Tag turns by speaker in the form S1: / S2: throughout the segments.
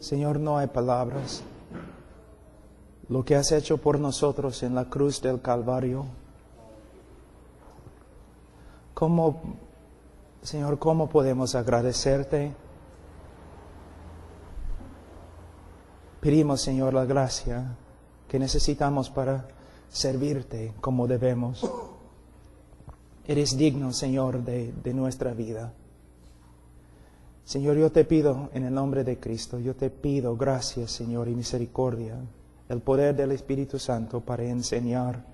S1: Señor, no hay palabras. Lo que has hecho por nosotros en la cruz del Calvario. Señor, ¿cómo podemos agradecerte? Pedimos, Señor, la gracia que necesitamos para servirte como debemos. Eres digno, Señor, de nuestra vida. Señor, yo te pido en el nombre de Cristo, yo te pido gracias, Señor, y misericordia, el poder del Espíritu Santo para enseñar.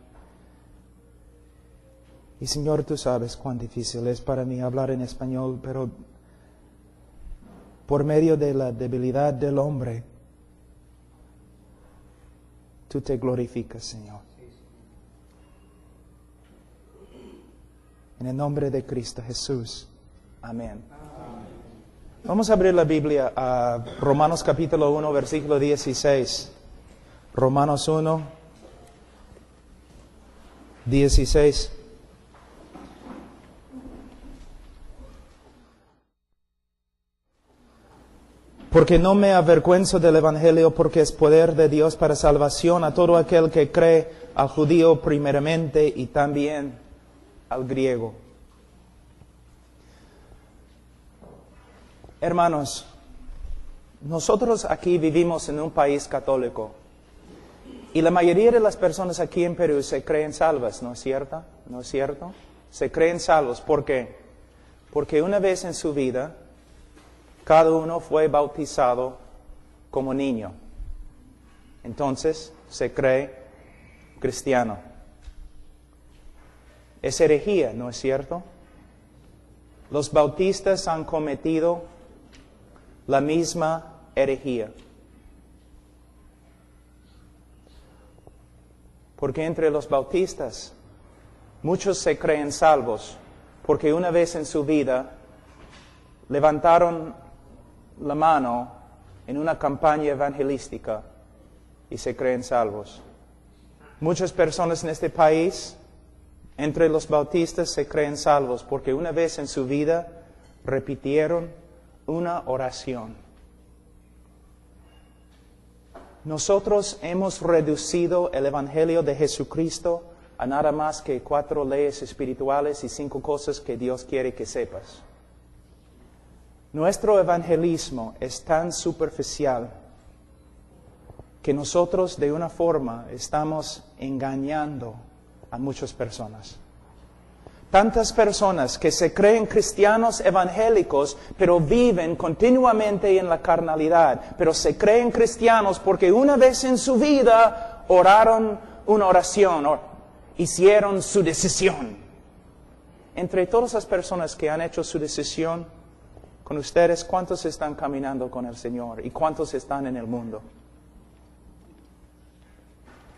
S1: Y Señor, tú sabes cuán difícil es para mí hablar en español, pero por medio de la debilidad del hombre, tú te glorificas, Señor. En el nombre de Cristo Jesús. Amén. Vamos a abrir la Biblia a Romanos capítulo 1, versículo 16. Romanos 1, 16. Porque no me avergüenzo del Evangelio, porque es poder de Dios para salvación a todo aquel que cree, al judío primeramente y también al griego. Hermanos, nosotros aquí vivimos en un país católico y la mayoría de las personas aquí en Perú se creen salvas, ¿no es cierto? ¿No es cierto? Se creen salvos. ¿Por qué? Porque una vez en su vida cada uno fue bautizado como niño. Entonces se cree cristiano. Es herejía, ¿no es cierto? Los bautistas han cometido la misma herejía. Porque entre los bautistas muchos se creen salvos porque una vez en su vida levantaron la mano en una campaña evangelística y se creen salvos. Muchas personas en este país, entre los bautistas, se creen salvos porque una vez en su vida repitieron una oración. Nosotros hemos reducido el Evangelio de Jesucristo a nada más que 4 leyes espirituales y 5 cosas que Dios quiere que sepas. Nuestro evangelismo es tan superficial que nosotros de una forma estamos engañando a muchas personas. Tantas personas que se creen cristianos evangélicos, pero viven continuamente en la carnalidad, pero se creen cristianos porque una vez en su vida oraron una oración o hicieron su decisión. Entre todas las personas que han hecho su decisión, con ustedes, ¿cuántos están caminando con el Señor y cuántos están en el mundo?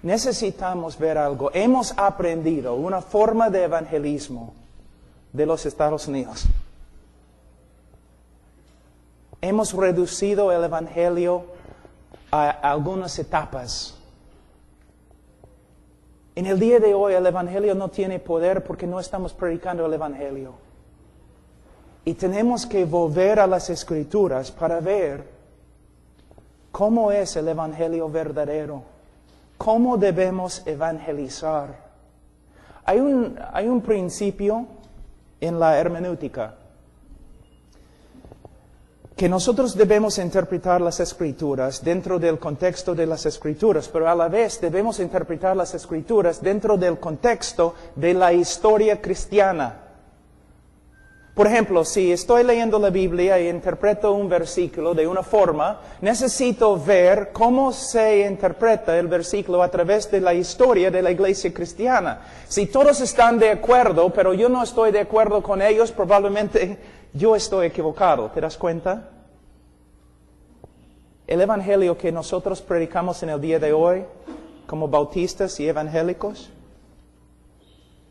S1: Necesitamos ver algo. Hemos aprendido una forma de evangelismo de los Estados Unidos. Hemos reducido el evangelio a algunas etapas. En el día de hoy el evangelio no tiene poder porque no estamos predicando el evangelio. Y tenemos que volver a las Escrituras para ver cómo es el evangelio verdadero. ¿Cómo debemos evangelizar? Hay un principio en la hermenéutica que nosotros debemos interpretar las Escrituras dentro del contexto de las Escrituras, pero a la vez debemos interpretar las Escrituras dentro del contexto de la historia cristiana. Por ejemplo, si estoy leyendo la Biblia y interpreto un versículo de una forma, necesito ver cómo se interpreta el versículo a través de la historia de la iglesia cristiana. Si todos están de acuerdo, pero yo no estoy de acuerdo con ellos, probablemente yo estoy equivocado. ¿Te das cuenta? El evangelio que nosotros predicamos en el día de hoy, como bautistas y evangélicos,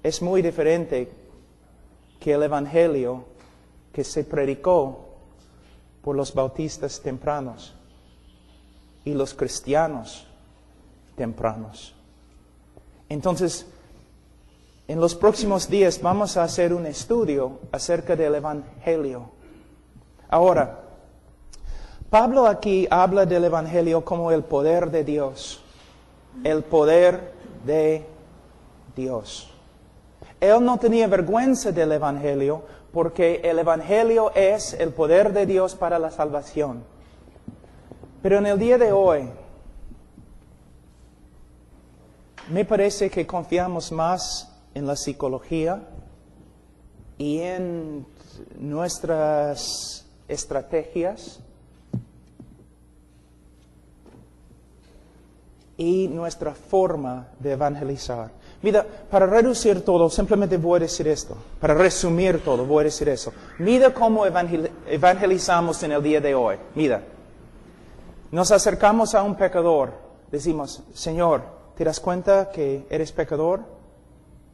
S1: es muy diferente que el evangelio que se predicó por los bautistas tempranos y los cristianos tempranos. Entonces, en los próximos días vamos a hacer un estudio acerca del evangelio. Ahora, Pablo aquí habla del Evangelio como el poder de Dios. El poder de Dios. Él no tenía vergüenza del Evangelio porque el Evangelio es el poder de Dios para la salvación. Pero en el día de hoy, me parece que confiamos más en la psicología y en nuestras estrategias y nuestra forma de evangelizar. Mira, para reducir todo, simplemente voy a decir esto. Para resumir todo, voy a decir eso. Mira cómo evangelizamos en el día de hoy. Mira, nos acercamos a un pecador. Decimos, Señor, ¿te das cuenta que eres pecador?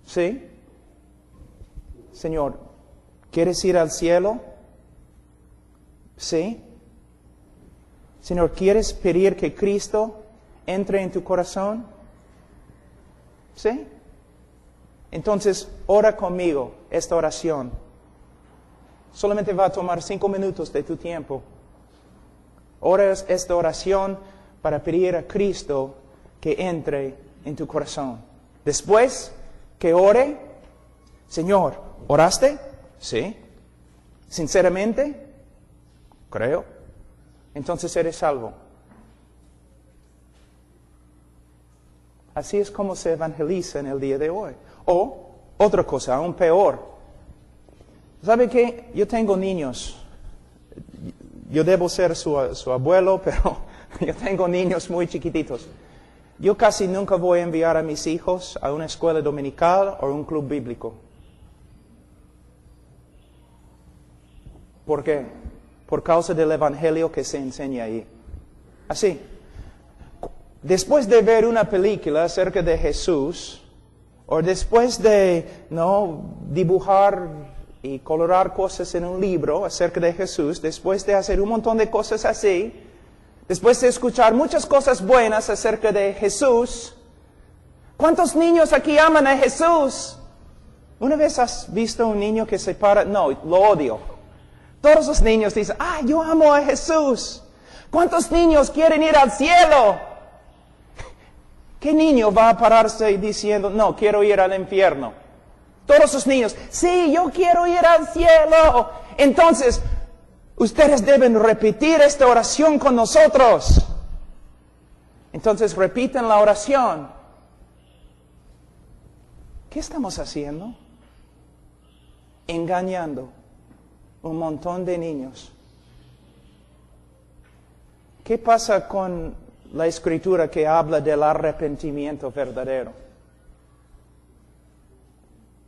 S1: ¿Sí? Señor, ¿quieres ir al cielo? ¿Sí? Señor, ¿quieres pedir que Cristo entre en tu corazón? ¿Sí? Entonces, ora conmigo esta oración. Solamente va a tomar 5 minutos de tu tiempo. Ora esta oración para pedir a Cristo que entre en tu corazón. Después que ore, Señor, ¿oraste? Sí. ¿Sinceramente? Creo. Entonces eres salvo. Así es como se evangeliza en el día de hoy. O, otra cosa, aún peor. ¿Sabe qué? Yo tengo niños. Yo debo ser su abuelo, pero yo tengo niños muy chiquititos. Yo casi nunca voy a enviar a mis hijos a una escuela dominical o a un club bíblico. ¿Por qué? Por causa del evangelio que se enseña ahí. Así. Después de ver una película acerca de Jesús, o después de dibujar y colorar cosas en un libro acerca de Jesús, después de hacer un montón de cosas así, después de escuchar muchas cosas buenas acerca de Jesús, ¿cuántos niños aquí aman a Jesús? ¿Una vez has visto un niño que se para? No, lo odio. Todos los niños dicen, yo amo a Jesús. ¿Cuántos niños quieren ir al cielo? ¿Qué niño va a pararse diciendo, no, quiero ir al infierno? Todos los niños, sí, yo quiero ir al cielo. Entonces, ustedes deben repetir esta oración con nosotros. Entonces, repiten la oración. ¿Qué estamos haciendo? Engañando un montón de niños. ¿Qué pasa con la escritura que habla del arrepentimiento verdadero?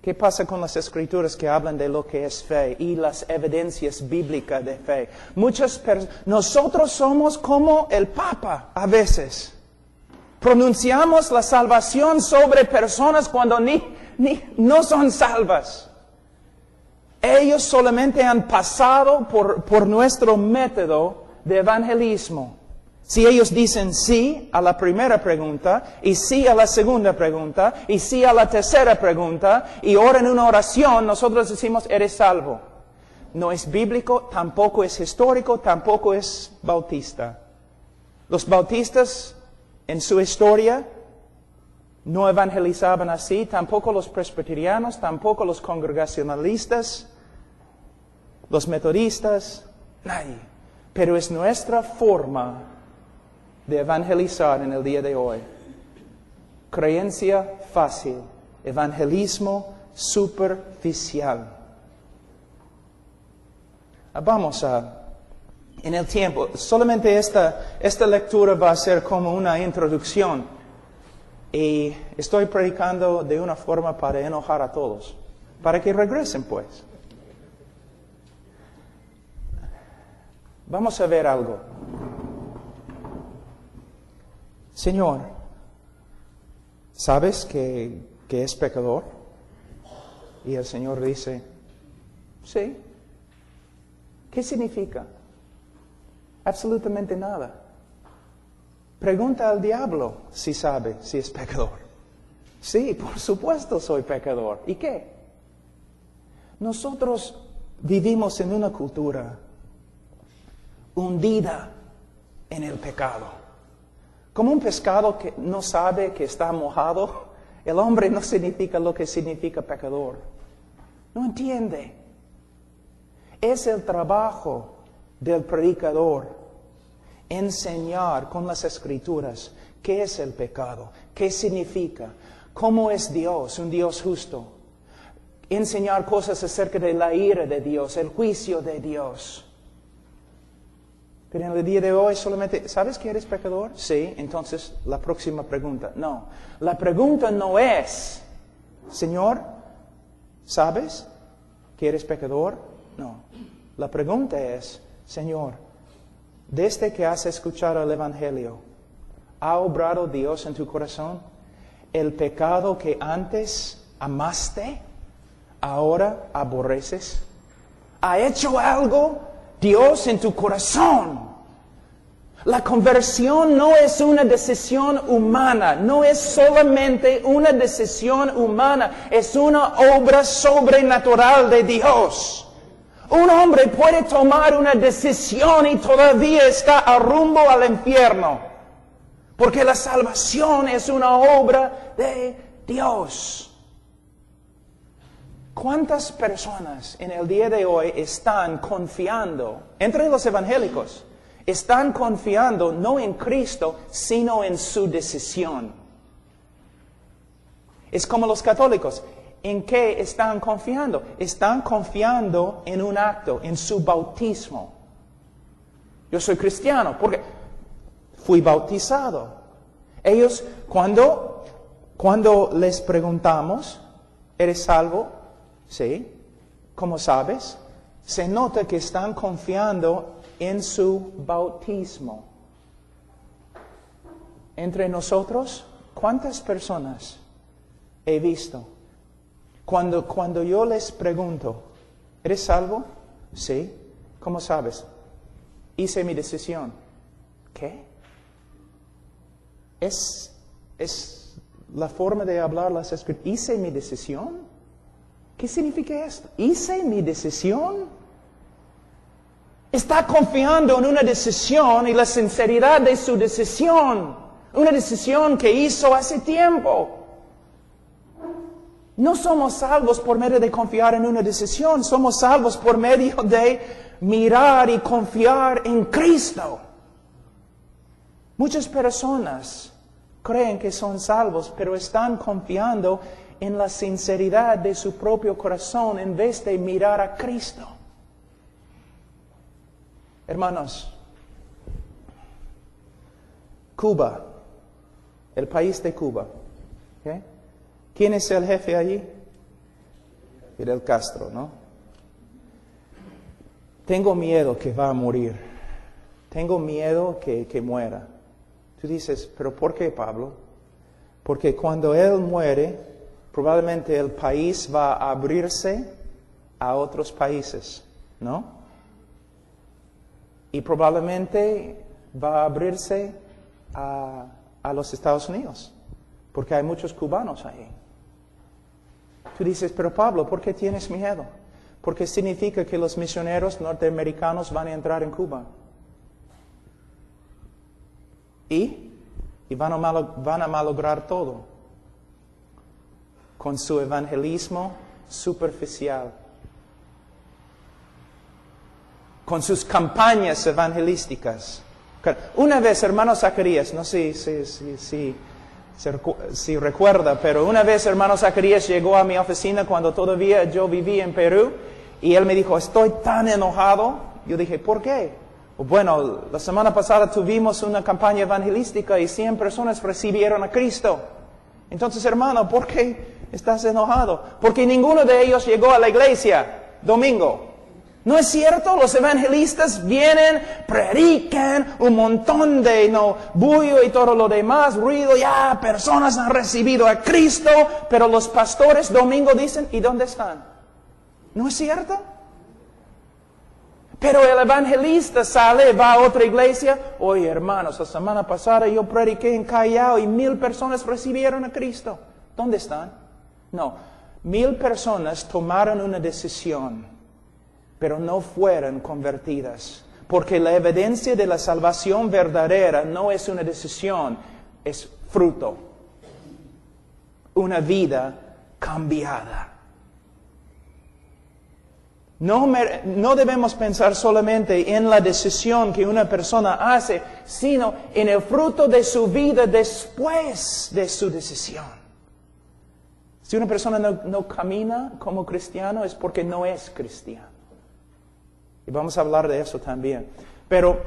S1: ¿Qué pasa con las escrituras que hablan de lo que es fe y las evidencias bíblicas de fe? Nosotros somos como el Papa a veces. Pronunciamos la salvación sobre personas cuando no son salvas. Ellos solamente han pasado por nuestro método de evangelismo. Si ellos dicen sí a la primera pregunta, y sí a la segunda pregunta, y sí a la tercera pregunta, y oran una oración, nosotros decimos, eres salvo. No es bíblico, tampoco es histórico, tampoco es bautista. Los bautistas, en su historia, no evangelizaban así, tampoco los presbiterianos, tampoco los congregacionalistas, los metodistas, nadie. Pero es nuestra forma de evangelizar en el día de hoy. Creencia fácil, evangelismo superficial. Vamos en el tiempo, solamente esta lectura va a ser como una introducción. Y estoy predicando de una forma para enojar a todos, para que regresen pues. Vamos a ver algo. Señor, ¿sabes que es pecador? Y el Señor dice, sí. ¿Qué significa? Absolutamente nada. Pregunta al diablo si sabe si es pecador. Sí, por supuesto soy pecador. ¿Y qué? Nosotros vivimos en una cultura hundida en el pecado. Como un pescado que no sabe que está mojado, el hombre no significa lo que significa pecador. No entiende. Es el trabajo del predicador enseñar con las Escrituras qué es el pecado, qué significa, cómo es Dios, un Dios justo. Enseñar cosas acerca de la ira de Dios, el juicio de Dios. Pero en el día de hoy solamente, ¿sabes que eres pecador? Sí, entonces la próxima pregunta. No, la pregunta no es, Señor, ¿sabes que eres pecador? No, la pregunta es, Señor, desde que has escuchado el Evangelio, ¿ha obrado Dios en tu corazón? ¿El pecado que antes amaste, ahora aborreces? ¿Ha hecho algo Dios en tu corazón? La conversión no es una decisión humana, no es solamente una decisión humana, es una obra sobrenatural de Dios. Un hombre puede tomar una decisión y todavía está a rumbo al infierno, porque la salvación es una obra de Dios. ¿Cuántas personas en el día de hoy están confiando, entre los evangélicos, están confiando no en Cristo, sino en su decisión? Es como los católicos. ¿En qué están confiando? Están confiando en un acto, en su bautismo. Yo soy cristiano porque fui bautizado. Ellos, cuando les preguntamos, ¿eres salvo? Sí. ¿Cómo sabes? Se nota que están confiando en su bautismo. Entre nosotros, ¿cuántas personas he visto? Cuando yo les pregunto, ¿eres salvo? Sí. ¿Cómo sabes? Hice mi decisión. ¿Qué? Es la forma de hablar las Escrituras. ¿Hice mi decisión? ¿Qué significa esto? ¿Hice mi decisión? Está confiando en una decisión y la sinceridad de su decisión. Una decisión que hizo hace tiempo. No somos salvos por medio de confiar en una decisión. Somos salvos por medio de mirar y confiar en Cristo. Muchas personas creen que son salvos, pero están confiando en la sinceridad de su propio corazón en vez de mirar a Cristo. Hermanos, Cuba, el país de Cuba, ¿okay? ¿Quién es el jefe allí? Fidel Castro, ¿no? Tengo miedo que va a morir. Tengo miedo que muera. Tú dices, ¿pero por qué, Pablo? Porque cuando él muere, probablemente el país va a abrirse a otros países, ¿no? Y probablemente va a abrirse a los Estados Unidos, porque hay muchos cubanos ahí. Tú dices, pero Pablo, ¿por qué tienes miedo? Porque significa que los misioneros norteamericanos van a entrar en Cuba. Y van a malograr todo con su evangelismo superficial, con sus campañas evangelísticas. Una vez, hermano Zacarías, no sé si recuerda, pero una vez hermano Zacarías llegó a mi oficina cuando todavía yo vivía en Perú y él me dijo, estoy tan enojado. Yo dije, ¿por qué? Bueno, la semana pasada tuvimos una campaña evangelística y 100 personas recibieron a Cristo. Entonces, hermano, ¿por qué estás enojado? Porque ninguno de ellos llegó a la iglesia domingo. ¿No es cierto? Los evangelistas vienen, predican un montón de bullo y todo lo demás, ruido, ya personas han recibido a Cristo, pero los pastores domingo dicen, ¿y dónde están? ¿No es cierto? Pero el evangelista sale, va a otra iglesia, oye hermanos, la semana pasada yo prediqué en Callao y 1000 personas recibieron a Cristo. ¿Dónde están? No, 1000 personas tomaron una decisión, pero no fueron convertidas. Porque la evidencia de la salvación verdadera no es una decisión, es fruto. Una vida cambiada. No debemos pensar solamente en la decisión que una persona hace, sino en el fruto de su vida después de su decisión. Si una persona no camina como cristiano es porque no es cristiano. Y vamos a hablar de eso también. Pero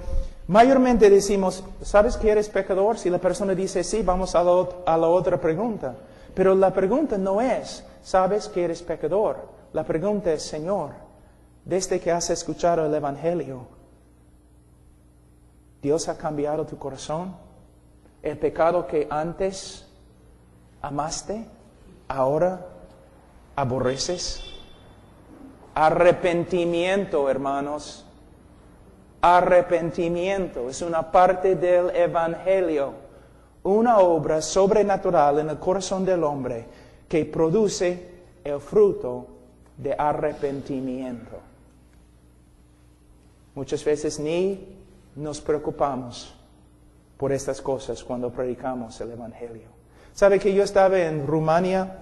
S1: mayormente decimos, ¿sabes que eres pecador? Si la persona dice sí, vamos a la otra pregunta. Pero la pregunta no es, ¿sabes que eres pecador? La pregunta es, Señor, desde que has escuchado el Evangelio, ¿Dios ha cambiado tu corazón? ¿El pecado que antes amaste, ahora aborreces? Arrepentimiento, hermanos. Arrepentimiento es una parte del Evangelio. Una obra sobrenatural en el corazón del hombre que produce el fruto de arrepentimiento. Muchas veces ni nos preocupamos por estas cosas cuando predicamos el Evangelio. ¿Sabe que yo estaba en Rumania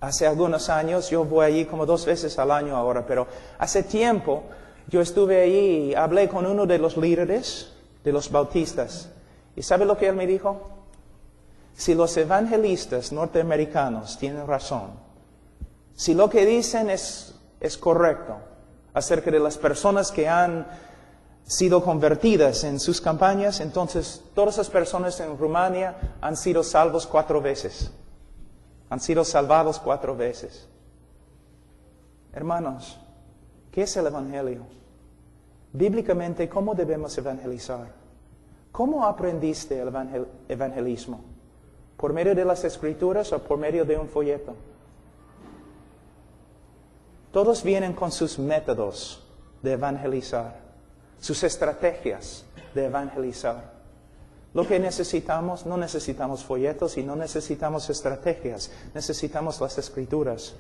S1: hace algunos años? Yo voy allí como 2 veces al año ahora, pero hace tiempo yo estuve allí y hablé con uno de los líderes de los bautistas. ¿Y sabe lo que él me dijo? Si los evangelistas norteamericanos tienen razón, si lo que dicen es correcto acerca de las personas que han sido convertidas en sus campañas, entonces todas las personas en Rumania han sido salvos 4 veces. Han sido salvados 4 veces. Hermanos, ¿qué es el Evangelio? Bíblicamente, ¿cómo debemos evangelizar? ¿Cómo aprendiste el evangelismo? ¿Por medio de las Escrituras o por medio de un folleto? Todos vienen con sus métodos de evangelizar, sus estrategias de evangelizar. Lo que necesitamos, no necesitamos folletos y no necesitamos estrategias, necesitamos las Escrituras.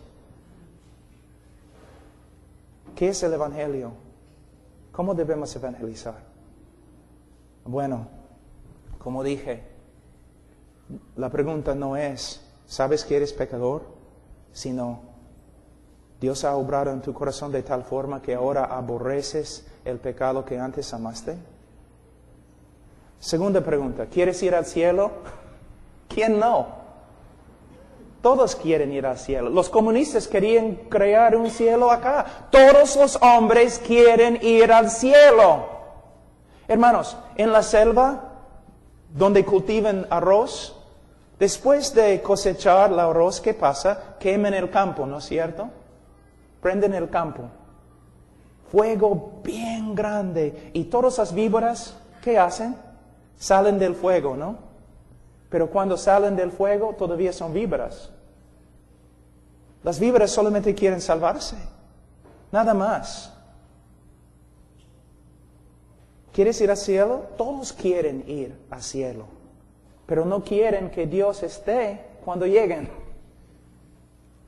S1: ¿Qué es el Evangelio? ¿Cómo debemos evangelizar? Bueno, como dije, la pregunta no es, ¿sabes que eres pecador? Sino, ¿Dios ha obrado en tu corazón de tal forma que ahora aborreces el pecado que antes amaste? Segunda pregunta, ¿quieres ir al cielo? ¿Quién no? Todos quieren ir al cielo. Los comunistas querían crear un cielo acá. Todos los hombres quieren ir al cielo. Hermanos, en la selva, donde cultivan arroz, después de cosechar el arroz, ¿qué pasa? Queman el campo, ¿no es cierto? Prenden el campo. Fuego bien grande. Y todas las víboras, ¿qué hacen? Salen del fuego, ¿no? Pero cuando salen del fuego, todavía son víboras. Las víboras solamente quieren salvarse. Nada más. ¿Quieres ir al cielo? Todos quieren ir al cielo. Pero no quieren que Dios esté cuando lleguen.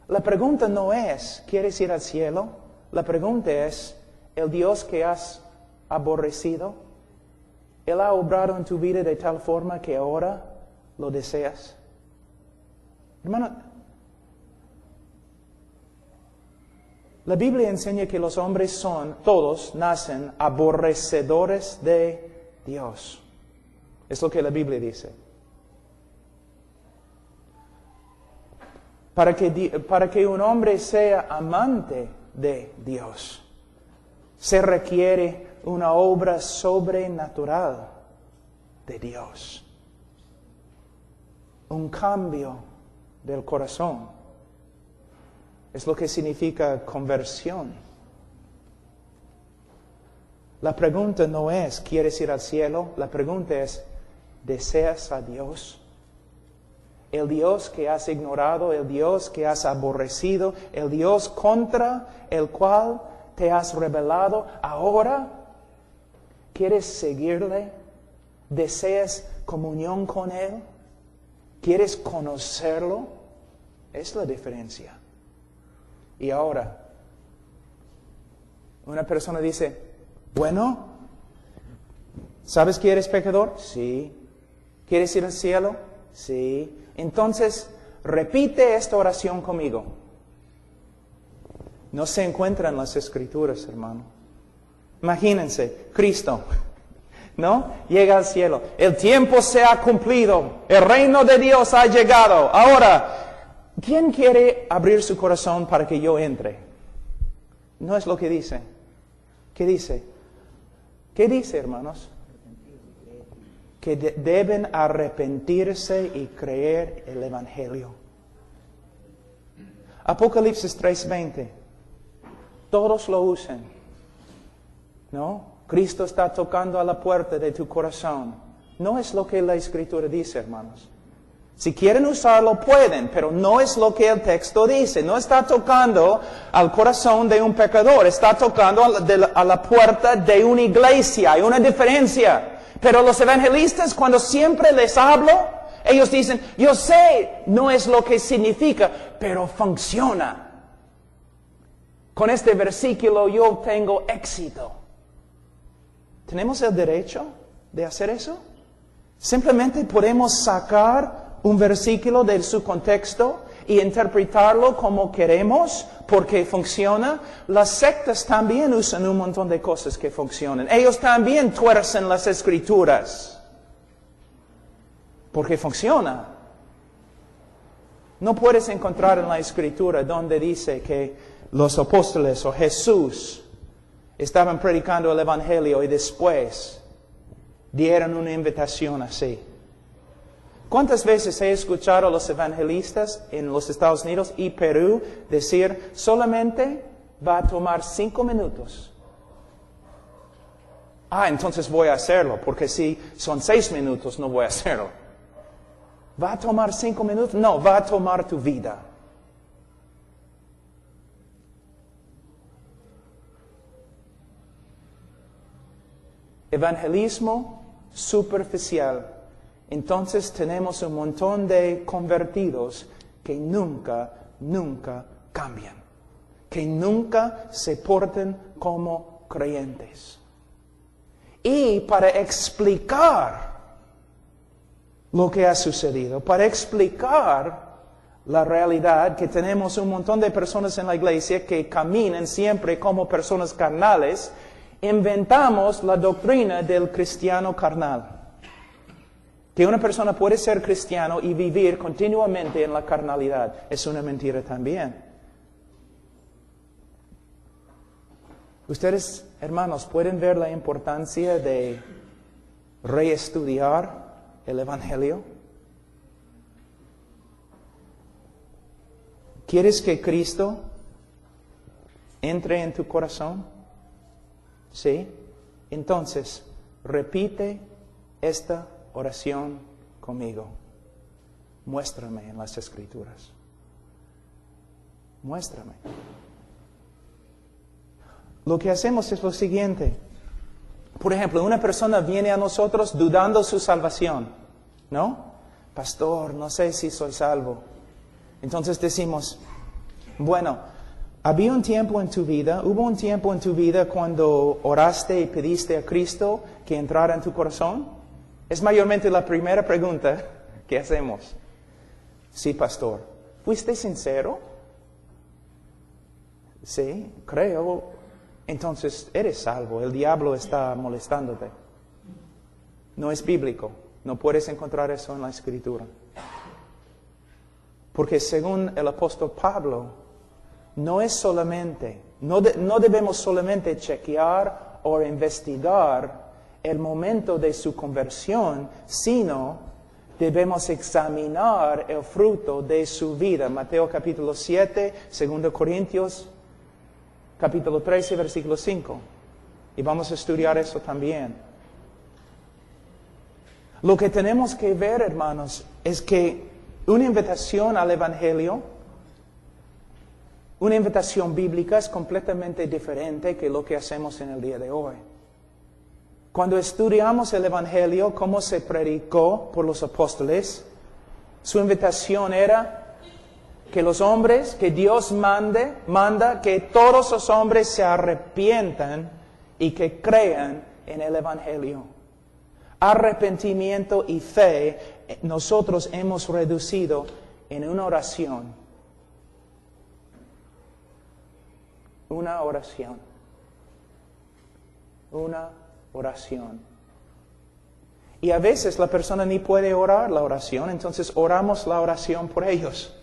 S1: La pregunta no es, ¿quieres ir al cielo? La pregunta es, ¿el Dios que has aborrecido, Él ha obrado en tu vida de tal forma que ahora lo deseas? Hermano, la Biblia enseña que los hombres todos nacen aborrecedores de Dios. Es lo que la Biblia dice. Para que un hombre sea amante de Dios, se requiere una obra sobrenatural de Dios. Un cambio del corazón. Es lo que significa conversión. La pregunta no es, ¿quieres ir al cielo? La pregunta es, ¿deseas a Dios? El Dios que has ignorado, el Dios que has aborrecido, el Dios contra el cual te has rebelado, ahora ¿quieres seguirle? ¿Deseas comunión con Él? ¿Quieres conocerlo? Es la diferencia. Y ahora, una persona dice, Bueno, ¿sabes que eres pecador? Sí. ¿Quieres ir al cielo? Sí. Entonces, repite esta oración conmigo. No se encuentra en las Escrituras, hermano. Imagínense, Cristo, ¿no? Llega al cielo. El tiempo se ha cumplido. El reino de Dios ha llegado. Ahora, ¿quién quiere abrir su corazón para que yo entre? No es lo que dice. ¿Qué dice? ¿Qué dice, hermanos? Que deben arrepentirse y creer el Evangelio. Apocalipsis 3:20. Todos lo usan. ¿No? Cristo está tocando a la puerta de tu corazón. No es lo que la Escritura dice, hermanos. Si quieren usarlo, pueden, pero no es lo que el texto dice. No está tocando al corazón de un pecador, está tocando a la puerta de una iglesia. Hay una diferencia. Pero los evangelistas, cuando siempre les hablo, ellos dicen, yo sé, no es lo que significa, pero funciona. Con este versículo yo tengo éxito. ¿Tenemos el derecho de hacer eso? Simplemente podemos sacar un versículo de su contexto y interpretarlo como queremos porque funciona. Las sectas también usan un montón de cosas que funcionan. Ellos también tuercen las Escrituras porque funciona. No puedes encontrar en la Escritura donde dice que los apóstoles o Jesús estaban predicando el Evangelio y después dieron una invitación así. ¿Cuántas veces he escuchado a los evangelistas en los Estados Unidos y Perú decir, solamente va a tomar 5 minutos? Entonces voy a hacerlo, porque si son 6 minutos no voy a hacerlo. ¿Va a tomar 5 minutos? No, va a tomar tu vida. Evangelismo superficial. Entonces tenemos un montón de convertidos que nunca cambian. Que nunca se portan como creyentes. Y para explicar lo que ha sucedido, para explicar la realidad que tenemos un montón de personas en la iglesia que caminan siempre como personas carnales, inventamos la doctrina del cristiano carnal. Que una persona puede ser cristiano y vivir continuamente en la carnalidad. Es una mentira también. Ustedes, hermanos, pueden ver la importancia de reestudiar el Evangelio. ¿Quieres que Cristo entre en tu corazón? ¿Sí? Entonces, repite esta oración conmigo. Muéstrame en las Escrituras. Muéstrame. Lo que hacemos es lo siguiente. Por ejemplo, una persona viene a nosotros dudando su salvación, ¿no? Pastor, no sé si soy salvo. Entonces decimos, bueno, hubo un tiempo en tu vida cuando oraste y pediste a Cristo que entrara en tu corazón. Es mayormente la primera pregunta que hacemos. Sí, pastor. ¿Fuiste sincero? Sí, creo. Entonces, eres salvo. El diablo está molestándote. No es bíblico. No puedes encontrar eso en la Escritura. Porque según el apóstol Pablo, no debemos solamente chequear o investigar el momento de su conversión, sino debemos examinar el fruto de su vida. Mateo capítulo 7, 2 Corintios capítulo 13, versículo 5. Y vamos a estudiar eso también. Lo que tenemos que ver, hermanos, es que una invitación al Evangelio, una invitación bíblica es completamente diferente que lo que hacemos en el día de hoy. Cuando estudiamos el Evangelio, cómo se predicó por los apóstoles, su invitación era que los hombres, que Dios manda que todos los hombres se arrepientan y que crean en el Evangelio. Arrepentimiento y fe nosotros hemos reducido en una oración. Una oración. Una oración. Y a veces la persona ni puede orar la oración, entonces oramos la oración por ellos.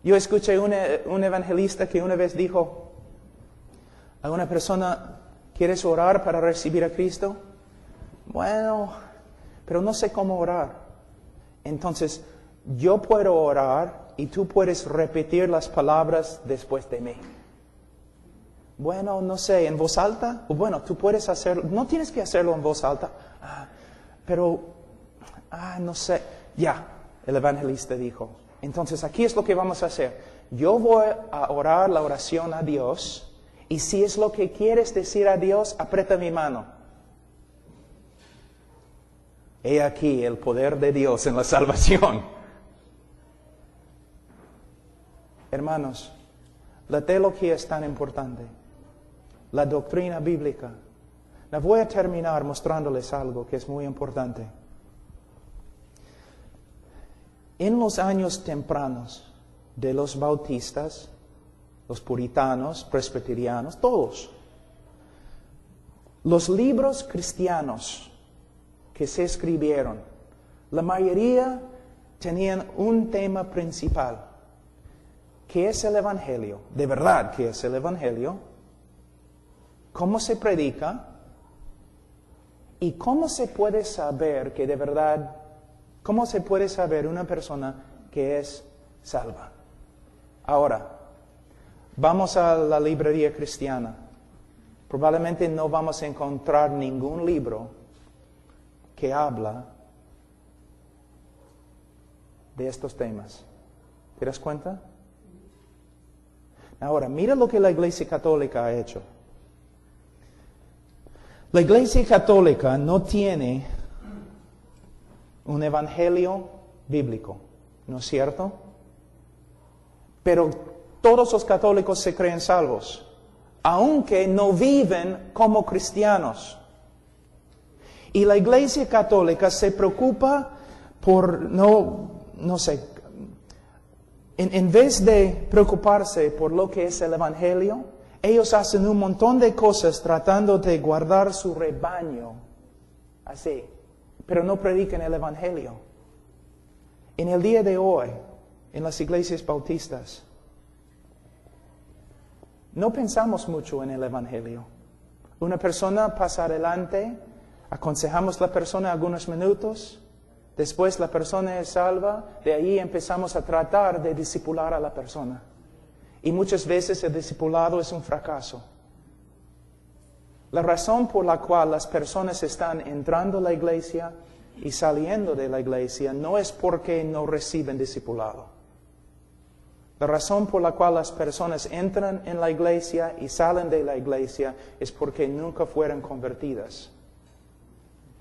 S1: Yo escuché un evangelista que una vez dijo a una persona: ¿quieres orar para recibir a Cristo? Bueno, pero no sé cómo orar. Entonces, yo puedo orar y tú puedes repetir las palabras después de mí. Bueno, no sé, ¿en voz alta? Bueno, tú puedes hacerlo, no tienes que hacerlo en voz alta. No sé. Ya, el evangelista dijo. Entonces, aquí es lo que vamos a hacer. Yo voy a orar la oración a Dios, y si es lo que quieres decir a Dios, aprieta mi mano. He aquí el poder de Dios en la salvación. Hermanos, la teología es tan importante. La doctrina bíblica. Voy a terminar mostrándoles algo que es muy importante. En los años tempranos de los bautistas, los puritanos, presbiterianos, todos, los libros cristianos que se escribieron, la mayoría tenían un tema principal. ¿Qué es el Evangelio? De verdad, ¿qué es el Evangelio? ¿Cómo se predica? ¿Y cómo se puede saber que de verdad, cómo se puede saber una persona que es salva? Ahora, vamos a la librería cristiana. Probablemente no vamos a encontrar ningún libro que habla de estos temas. ¿Te das cuenta? Ahora, mira lo que la Iglesia Católica ha hecho. La Iglesia Católica no tiene un evangelio bíblico, ¿no es cierto? Pero todos los católicos se creen salvos, aunque no viven como cristianos. Y la Iglesia Católica se preocupa por, no sé, en vez de preocuparse por lo que es el evangelio, ellos hacen un montón de cosas tratando de guardar su rebaño, así, pero no predican el Evangelio. En el día de hoy, en las iglesias bautistas, no pensamos mucho en el Evangelio. Una persona pasa adelante, aconsejamos a la persona algunos minutos, después la persona es salva, de ahí empezamos a tratar de discipular a la persona. Y muchas veces el discipulado es un fracaso. La razón por la cual las personas están entrando a la iglesia y saliendo de la iglesia no es porque no reciben discipulado. La razón por la cual las personas entran en la iglesia y salen de la iglesia es porque nunca fueron convertidas.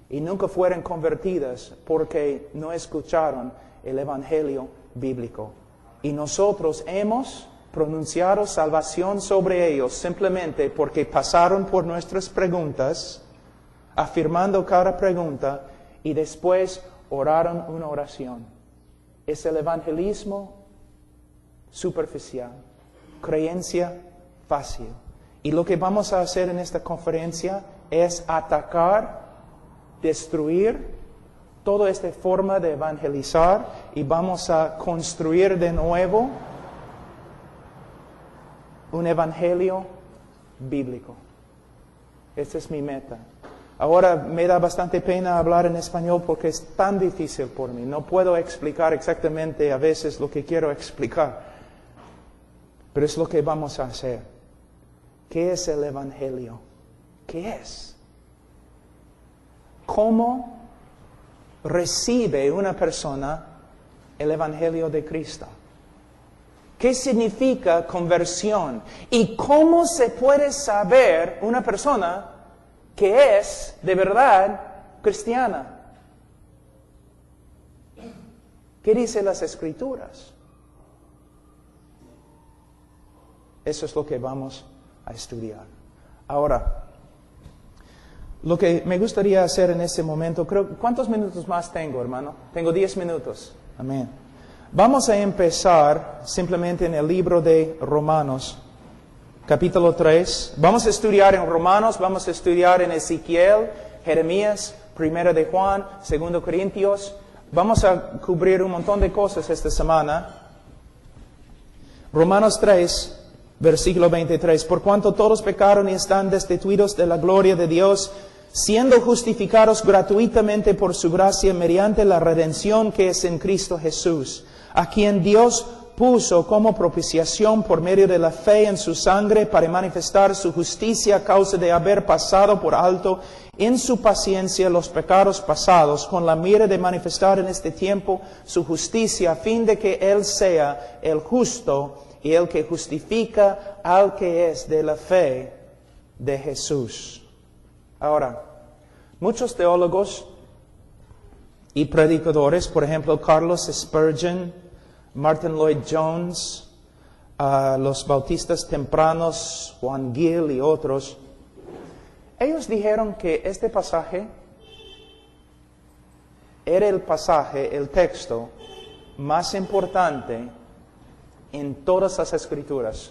S1: Y nunca fueron convertidas porque no escucharon el evangelio bíblico. Y nosotros hemos pronunciaron salvación sobre ellos simplemente porque pasaron por nuestras preguntas, afirmando cada pregunta, y después oraron una oración. Es el evangelismo superficial, creencia fácil. Y lo que vamos a hacer en esta conferencia es atacar, destruir toda esta forma de evangelizar, y vamos a construir de nuevo un evangelio bíblico. Esta es mi meta. Ahora me da bastante pena hablar en español porque es tan difícil por mí. No puedo explicar exactamente a veces lo que quiero explicar. Pero es lo que vamos a hacer. ¿Qué es el evangelio? ¿Qué es? ¿Cómo recibe una persona el evangelio de Cristo? ¿Qué significa conversión? ¿Y cómo se puede saber una persona que es de verdad cristiana? ¿Qué dicen las Escrituras? Eso es lo que vamos a estudiar. Ahora, lo que me gustaría hacer en este momento, ¿cuántos minutos más tengo, hermano? Tengo 10 minutos. Amén. Vamos a empezar simplemente en el libro de Romanos, capítulo 3. Vamos a estudiar en Romanos, vamos a estudiar en Ezequiel, Jeremías, Primera de Juan, 2 Corintios. Vamos a cubrir un montón de cosas esta semana. Romanos 3, versículo 23. Por cuanto todos pecaron y están destituidos de la gloria de Dios, siendo justificados gratuitamente por su gracia mediante la redención que es en Cristo Jesús, a quien Dios puso como propiciación por medio de la fe en su sangre para manifestar su justicia a causa de haber pasado por alto en su paciencia los pecados pasados, con la mira de manifestar en este tiempo su justicia, a fin de que Él sea el justo y el que justifica al que es de la fe de Jesús. Ahora, muchos teólogos y predicadores, por ejemplo, Carlos Spurgeon, Martin Lloyd-Jones, los bautistas tempranos, Juan Gill y otros, ellos dijeron que este pasaje era el texto más importante en todas las Escrituras.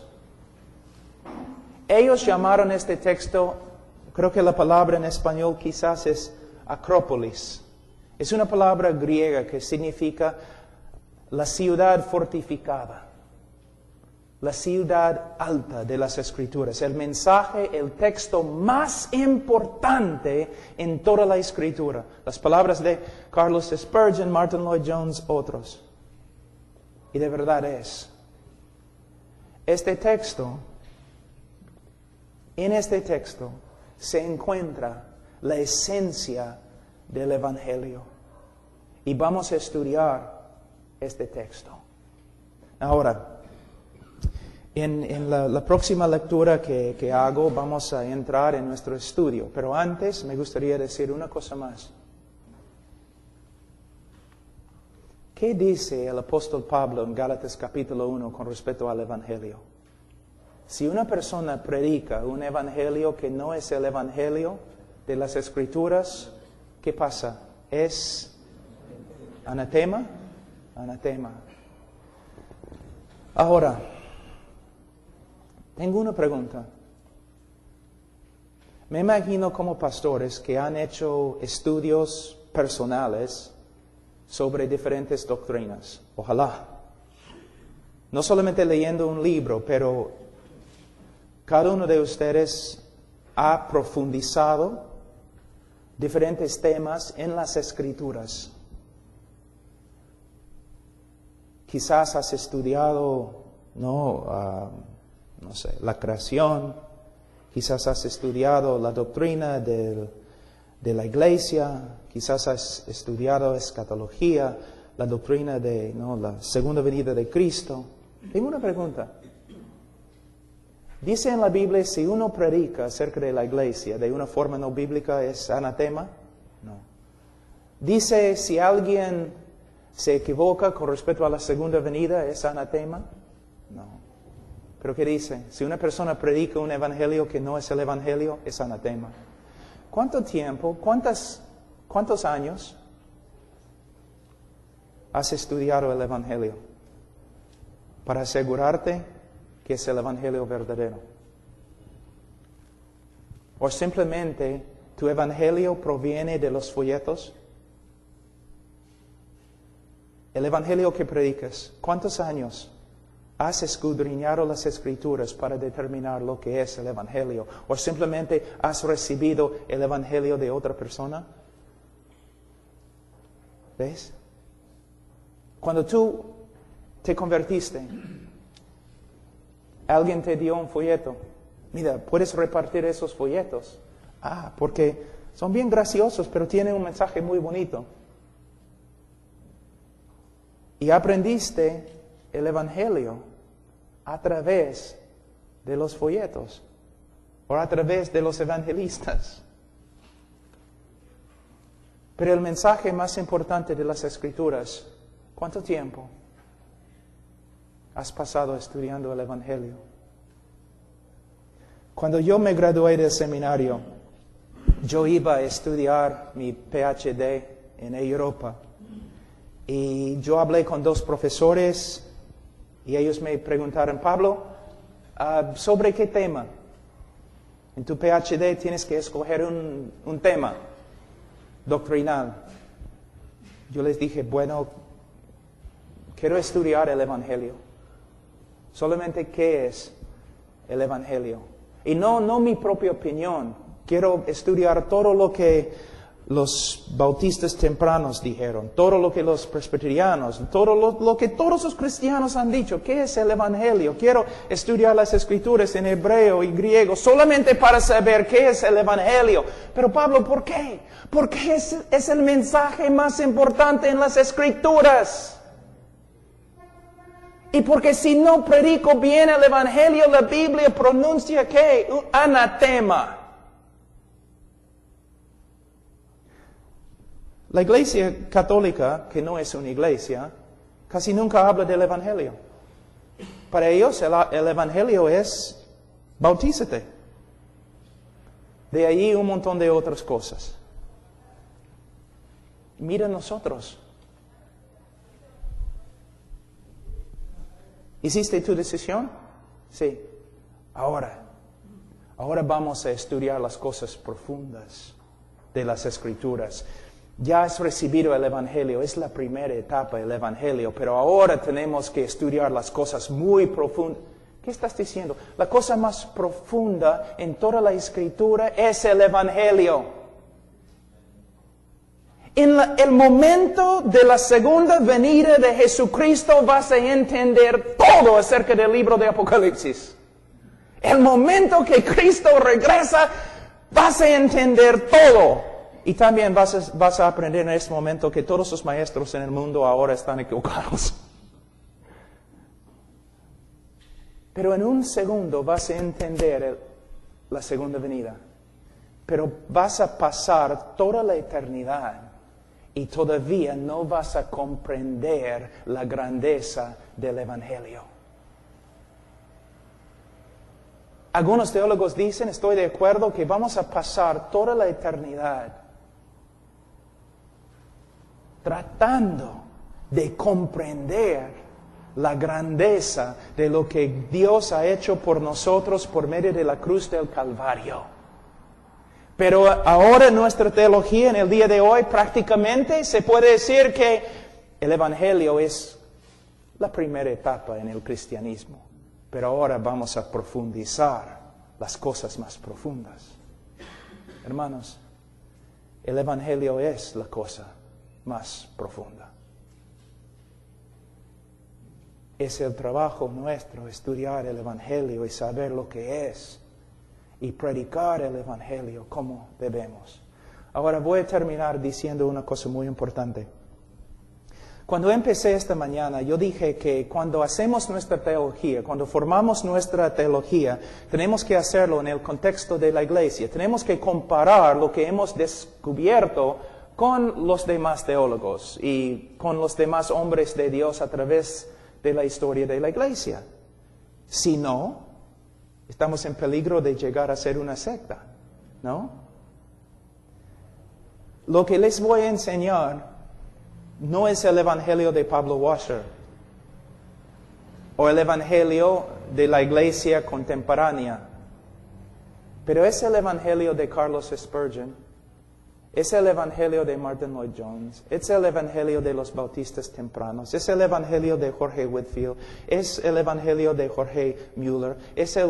S1: Ellos llamaron este texto, creo que la palabra en español quizás es Acrópolis. Es una palabra griega que significa la ciudad fortificada, la ciudad alta de las Escrituras. El mensaje, el texto más importante en toda la Escritura. Las palabras de Carlos Spurgeon, Martin Lloyd-Jones, otros. Y de verdad es. En este texto se encuentra la esencia del Evangelio. Y vamos a estudiar este texto. Ahora, en la próxima lectura que hago vamos a entrar en nuestro estudio. Pero antes me gustaría decir una cosa más. ¿Qué dice el apóstol Pablo en Gálatas capítulo 1 con respecto al Evangelio? Si una persona predica un Evangelio que no es el Evangelio de las Escrituras, ¿qué pasa? ¿Es anatema? Anatema. Ahora, tengo una pregunta. Me imagino como pastores que han hecho estudios personales sobre diferentes doctrinas. Ojalá. No solamente leyendo un libro, pero cada uno de ustedes ha profundizado diferentes temas en las Escrituras. Quizás has estudiado, no sé, la creación. Quizás has estudiado la doctrina de la iglesia. Quizás has estudiado escatología, la doctrina de la segunda venida de Cristo. Tengo una pregunta. ¿Dice en la Biblia si uno predica acerca de la iglesia de una forma no bíblica es anatema? No. ¿Dice si alguien se equivoca con respecto a la segunda venida es anatema? No. ¿Pero qué dice? Si una persona predica un evangelio que no es el evangelio, es anatema. ¿Cuánto tiempo, cuántos años has estudiado el evangelio para asegurarte que es el evangelio verdadero? ¿O simplemente tu evangelio proviene de los folletos? El evangelio que predicas, ¿cuántos años has escudriñado las Escrituras para determinar lo que es el evangelio? ¿O simplemente has recibido el evangelio de otra persona? ¿Ves? Cuando tú te convertiste, alguien te dio un folleto. Mira, puedes repartir esos folletos. Porque son bien graciosos, pero tienen un mensaje muy bonito. Y aprendiste el evangelio a través de los folletos o a través de los evangelistas. Pero el mensaje más importante de las Escrituras, ¿cuánto tiempo has pasado estudiando el evangelio? Cuando yo me gradué del seminario, yo iba a estudiar mi PhD en Europa. Y yo hablé con 2 profesores y ellos me preguntaron, Pablo, ¿sobre qué tema? En tu PhD tienes que escoger un tema doctrinal. Yo les dije, bueno, quiero estudiar el Evangelio. Solamente qué es el Evangelio. Y no mi propia opinión. Quiero estudiar todo lo que los bautistas tempranos dijeron, todo lo que los presbiterianos, todo lo que todos los cristianos han dicho. ¿Qué es el Evangelio? Quiero estudiar las Escrituras en hebreo y griego solamente para saber qué es el Evangelio. Pero Pablo, ¿por qué? Porque es el mensaje más importante en las Escrituras. Y porque si no predico bien el Evangelio, la Biblia pronuncia ¿qué? Un anatema. La Iglesia Católica, que no es una iglesia, casi nunca habla del Evangelio. Para ellos el Evangelio es bautízate. De ahí un montón de otras cosas. Mira nosotros. ¿Hiciste tu decisión? Sí. Ahora vamos a estudiar las cosas profundas de las Escrituras. Ya has recibido el Evangelio, es la primera etapa del Evangelio, pero ahora tenemos que estudiar las cosas muy profundas. ¿Qué estás diciendo? La cosa más profunda en toda la Escritura es el Evangelio. En el momento de la segunda venida de Jesucristo vas a entender todo acerca del libro de Apocalipsis. El momento que Cristo regresa, vas a entender todo. Y también vas a aprender en este momento que todos los maestros en el mundo ahora están equivocados. Pero en un segundo vas a entender la segunda venida. Pero vas a pasar toda la eternidad y todavía no vas a comprender la grandeza del Evangelio. Algunos teólogos dicen, estoy de acuerdo, que vamos a pasar toda la eternidad tratando de comprender la grandeza de lo que Dios ha hecho por nosotros por medio de la cruz del Calvario. Pero ahora nuestra teología en el día de hoy prácticamente se puede decir que el Evangelio es la primera etapa en el cristianismo. Pero ahora vamos a profundizar las cosas más profundas. Hermanos, el Evangelio es la cosa más profunda. Es el trabajo nuestro estudiar el Evangelio y saber lo que es y predicar el Evangelio como debemos. Ahora voy a terminar diciendo una cosa muy importante. Cuando empecé esta mañana, yo dije que cuando hacemos nuestra teología, cuando formamos nuestra teología, tenemos que hacerlo en el contexto de la iglesia. Tenemos que comparar lo que hemos descubierto con los demás teólogos y con los demás hombres de Dios a través de la historia de la iglesia. Si no, estamos en peligro de llegar a ser una secta, ¿no? Lo que les voy a enseñar no es el Evangelio de Pablo Washer o el Evangelio de la iglesia contemporánea, pero es el Evangelio de Carlos Spurgeon. Es el Evangelio de Martin Lloyd Jones, es el Evangelio de los bautistas tempranos, es el Evangelio de Jorge Whitefield, es el Evangelio de Jorge Mueller, es el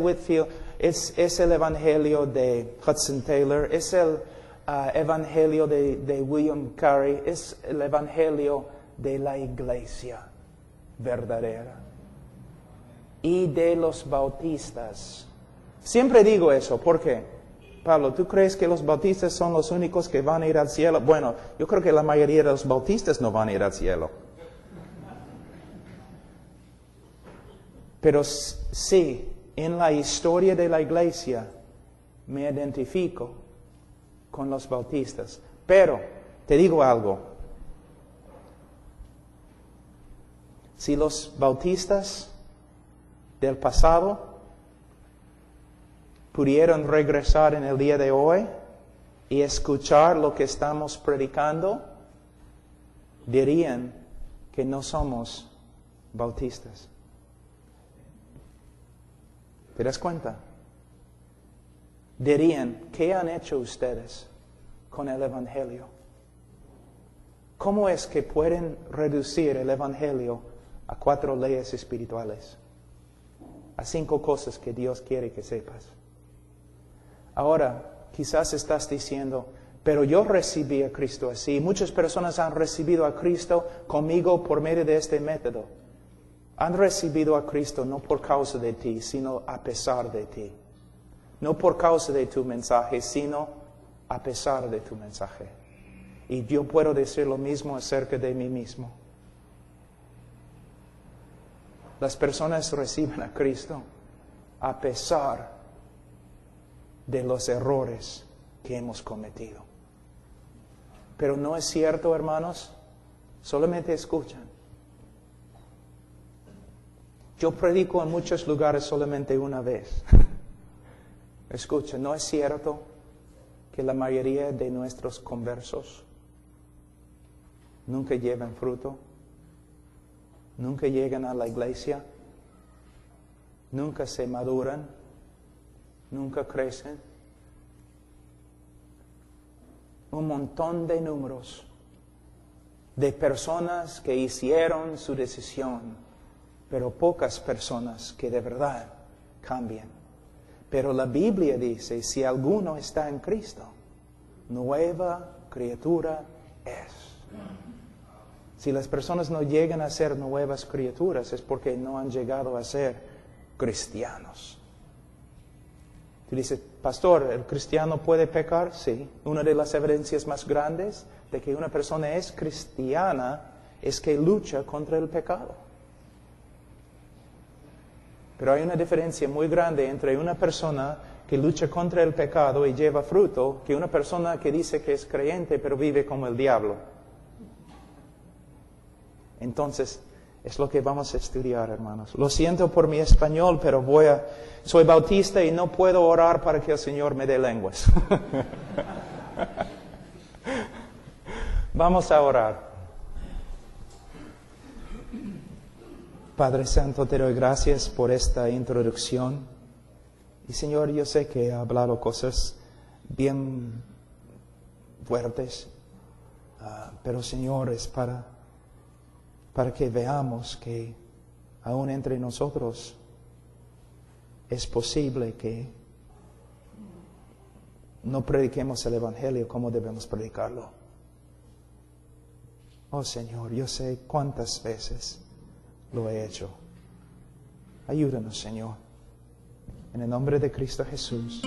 S1: Evangelio de Hudson Taylor, es el Evangelio de William Carey, es el Evangelio de la iglesia verdadera y de los bautistas. Siempre digo eso, ¿por qué? Pablo, ¿tú crees que los bautistas son los únicos que van a ir al cielo? Bueno, yo creo que la mayoría de los bautistas no van a ir al cielo. Pero sí, en la historia de la iglesia me identifico con los bautistas. Pero, te digo algo. Si los bautistas del pasado pudieran regresar en el día de hoy y escuchar lo que estamos predicando, dirían que no somos bautistas. ¿Te das cuenta? Dirían, ¿qué han hecho ustedes con el Evangelio? ¿Cómo es que pueden reducir el Evangelio a 4 leyes espirituales? A 5 cosas que Dios quiere que sepas. Ahora, quizás estás diciendo, pero yo recibí a Cristo así. Muchas personas han recibido a Cristo conmigo por medio de este método. Han recibido a Cristo no por causa de ti, sino a pesar de ti. No por causa de tu mensaje, sino a pesar de tu mensaje. Y yo puedo decir lo mismo acerca de mí mismo. Las personas reciben a Cristo a pesar de los errores que hemos cometido. Pero no es cierto, hermanos, solamente escuchan. Yo predico en muchos lugares solamente una vez. Escucha, ¿no es cierto que la mayoría de nuestros conversos nunca llevan fruto? Nunca llegan a la iglesia, nunca se maduran, nunca crecen? Un montón de números de personas que hicieron su decisión, pero pocas personas que de verdad cambian. Pero la Biblia dice, si alguno está en Cristo, nueva criatura es. Si las personas no llegan a ser nuevas criaturas, es porque no han llegado a ser cristianos. Tú dices, pastor, ¿el cristiano puede pecar? Sí. Una de las evidencias más grandes de que una persona es cristiana es que lucha contra el pecado. Pero hay una diferencia muy grande entre una persona que lucha contra el pecado y lleva fruto, que una persona que dice que es creyente pero vive como el diablo. Entonces, es lo que vamos a estudiar, hermanos. Lo siento por mi español, pero soy bautista y no puedo orar para que el Señor me dé lenguas. Vamos a orar. Padre Santo, te doy gracias por esta introducción. Y Señor, yo sé que he hablado cosas bien fuertes, pero Señor, es para que veamos que aún entre nosotros es posible que no prediquemos el Evangelio como debemos predicarlo. Oh Señor, yo sé cuántas veces lo he hecho. Ayúdanos, Señor. En el nombre de Cristo Jesús.